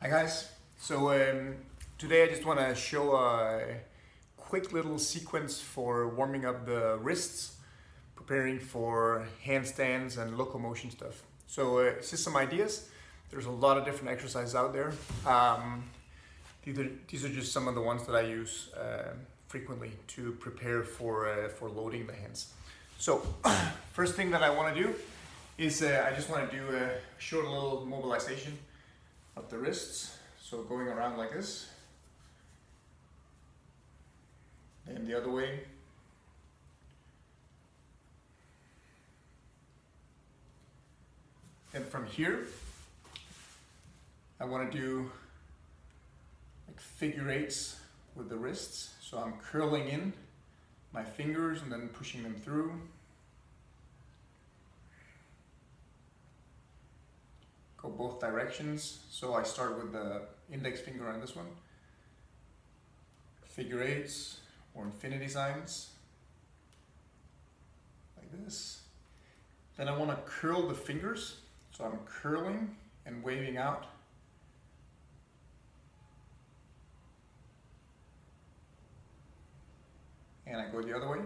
Hi guys, today I just want to show a quick little sequence for warming up the wrists, preparing for handstands and locomotion stuff. So it's just some ideas. There's a lot of different exercises out there. These are just some of the ones that I use frequently to prepare for loading the hands. So first thing that I want to do is I just want to do a short little mobilization of the wrists. So going around like this, then the other way, and from here I want to do like figure eights with the wrists. So I'm curling in my fingers and then pushing them through. Go both directions. So I start with the index finger on this one. Figure eights or infinity signs, like this. Then I want to curl the fingers. So I'm curling and waving out. And I go the other way.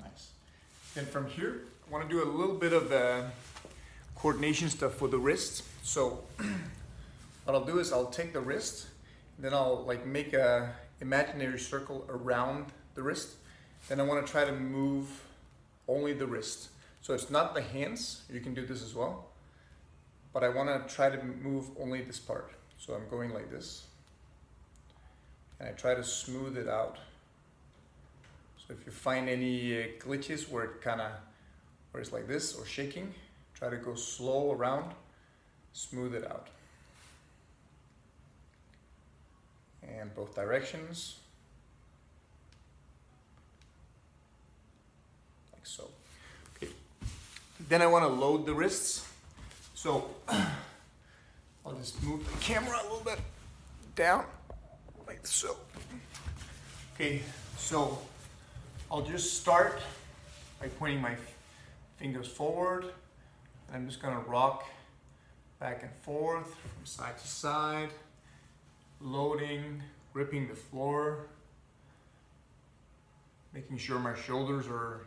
Nice. Then from here, I want to do a little bit of coordination stuff for the wrists. So what I'll do is I'll take the wrist, and then I'll like make a imaginary circle around the wrist. Then I want to try to move only the wrist. So it's not the hands, you can do this as well, but I want to try to move only this part. So I'm going like this, and I try to smooth it out. So if you find any glitches where it's like this or shaking, try to go slow around, smooth it out. And both directions, like so. Okay. Then I want to load the wrists. So I'll just move the camera a little bit down, like so. Okay, so I'll just start by pointing my fingers forward. And I'm just gonna rock back and forth from side to side, loading, gripping the floor, making sure my shoulders are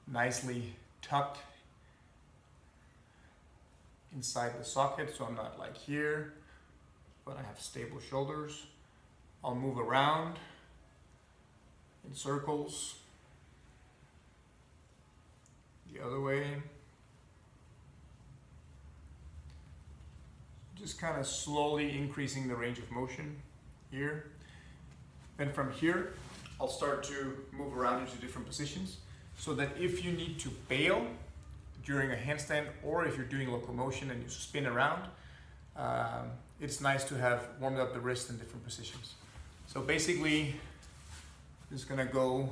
nicely tucked inside the socket, so I'm not like here, but I have stable shoulders. I'll move around in circles, the other way. Just kind of slowly increasing the range of motion here. And from here, I'll start to move around into different positions so that if you need to bail during a handstand, or if you're doing locomotion and you spin around, it's nice to have warmed up the wrist in different positions. So basically, just gonna go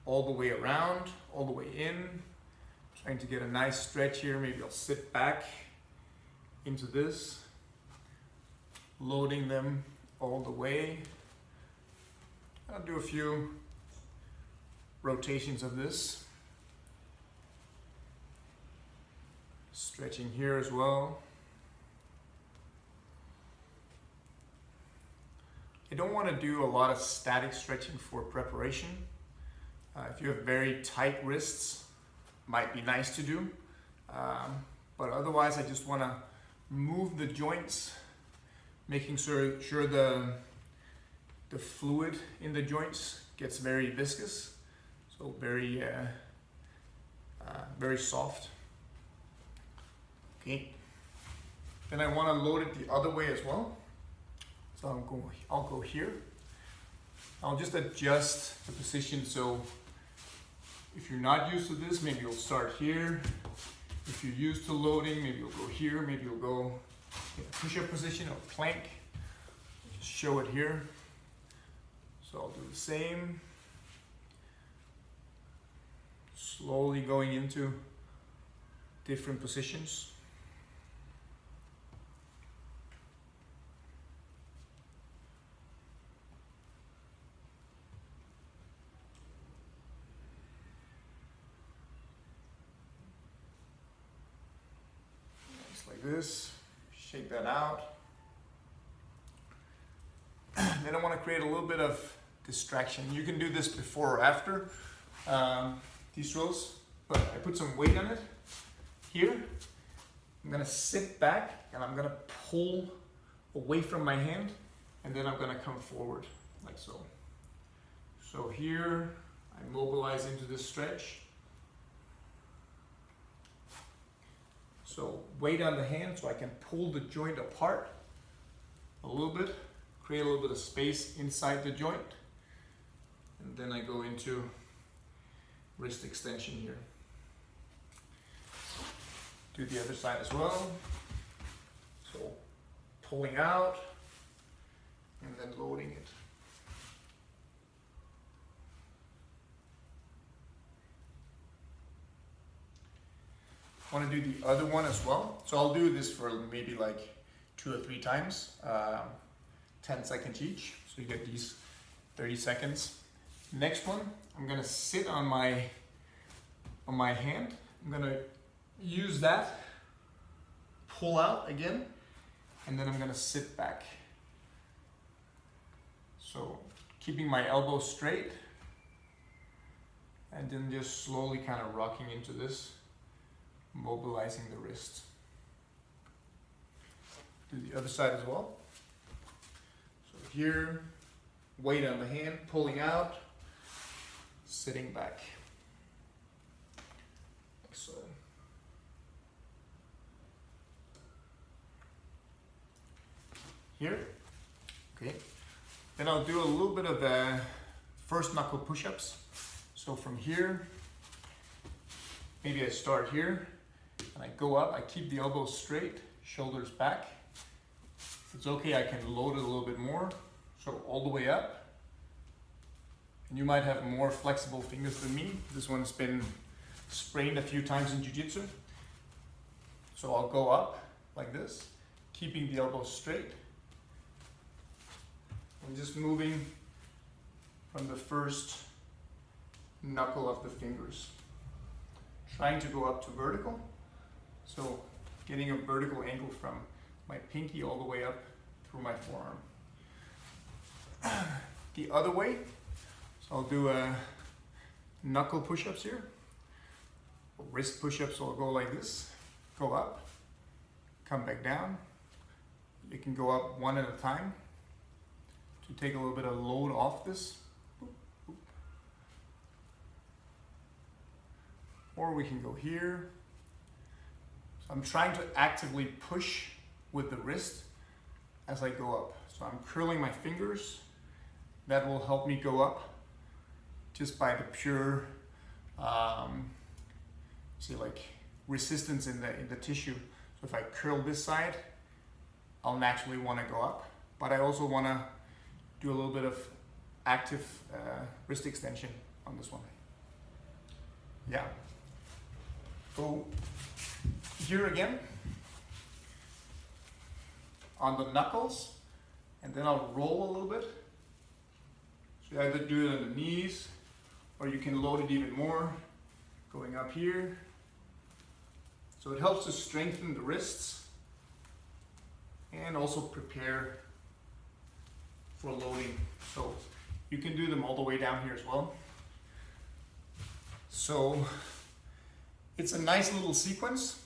all the way around, all the way in, trying to get a nice stretch here. Maybe I'll sit back into this, loading them all the way. I'll do a few rotations of this. Stretching here as well. I don't want to do a lot of static stretching for preparation. If you have very tight wrists, might be nice to do. But otherwise, I just want to move the joints, making sure the fluid in the joints gets very viscous, so very soft. Okay. Then I want to load it the other way as well. So I'll go here. I'll just adjust the position. So if you're not used to this, maybe you'll start here. If you're used to loading, maybe you'll go here. Maybe you'll go in a push-up position or plank. Just show it here. So I'll do the same. Slowly going into different positions. this, shake that out. Then I want to create a little bit of distraction. You can do this before or after these drills, but I put some weight on it here. I'm gonna sit back and I'm gonna pull away from my hand, and then I'm gonna come forward like so. So here I mobilize into this stretch. So weight on the hand so I can pull the joint apart a little bit, create a little bit of space inside the joint. And then I go into wrist extension here. Do the other side as well. So pulling out and then loading it. I want to do the other one as well. So I'll do this for maybe like 2 or 3 times, 10 seconds each. So you get these 30 seconds. Next one, I'm gonna sit on my hand. I'm gonna use that, pull out again, and then I'm gonna sit back. So keeping my elbow straight, and then just slowly kind of rocking into this, mobilizing the wrist. Do the other side as well. So here, weight on the hand, pulling out, sitting back. Like so. Here, okay. Then I'll do a little bit of first knuckle push-ups. So from here, maybe I start here, and I go up, I keep the elbows straight, shoulders back. If it's okay, I can load it a little bit more. So all the way up. And you might have more flexible fingers than me. This one's been sprained a few times in jiu-jitsu. So I'll go up like this, keeping the elbows straight. And just moving from the first knuckle of the fingers. Trying to go up to vertical. So getting a vertical angle from my pinky all the way up through my forearm. The other way, so I'll do knuckle push-ups here. Wrist push-ups, so I'll go like this, go up, come back down. You can go up one at a time to take a little bit of load off this. Or we can go here. So I'm trying to actively push with the wrist as I go up. So I'm curling my fingers. That will help me go up just by the pure, like resistance in the tissue. So if I curl this side, I'll naturally want to go up. But I also want to do a little bit of active wrist extension on this one. Yeah. Go here again on the knuckles, and then I'll roll a little bit. So you either do it on the knees, or you can load it even more, going up here. So it helps to strengthen the wrists and also prepare for loading. So you can do them all the way down here as well. So it's a nice little sequence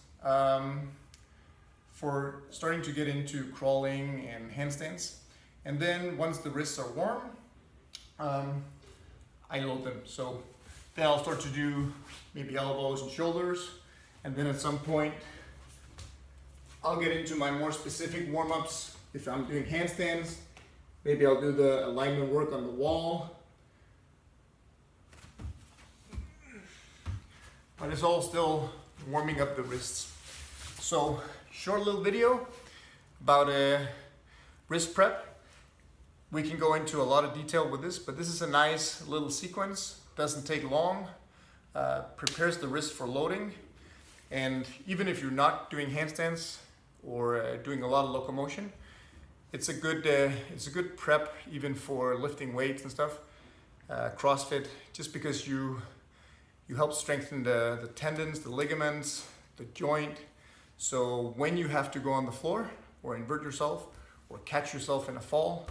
for starting to get into crawling and handstands. And then once the wrists are warm, I load them. So then I'll start to do maybe elbows and shoulders. And then at some point, I'll get into my more specific warm-ups. If I'm doing handstands, maybe I'll do the alignment work on the wall. But it's all still warming up the wrists. So short little video about wrist prep. We can go into a lot of detail with this, but this is a nice little sequence. Doesn't take long, prepares the wrist for loading. And even if you're not doing handstands or doing a lot of locomotion, it's a good prep even for lifting weights and stuff. CrossFit, just because you help strengthen the tendons, the ligaments, the joint. So when you have to go on the floor or invert yourself or catch yourself in a fall,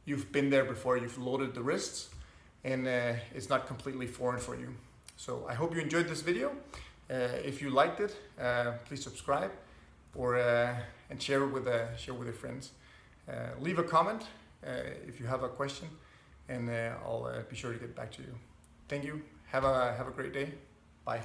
you've been there before, you've loaded the wrists, and it's not completely foreign for you. So I hope you enjoyed this video. If you liked it, please subscribe or and share it with your friends. Leave a comment if you have a question, and I'll be sure to get back to you. Thank you. Have a great day. Bye.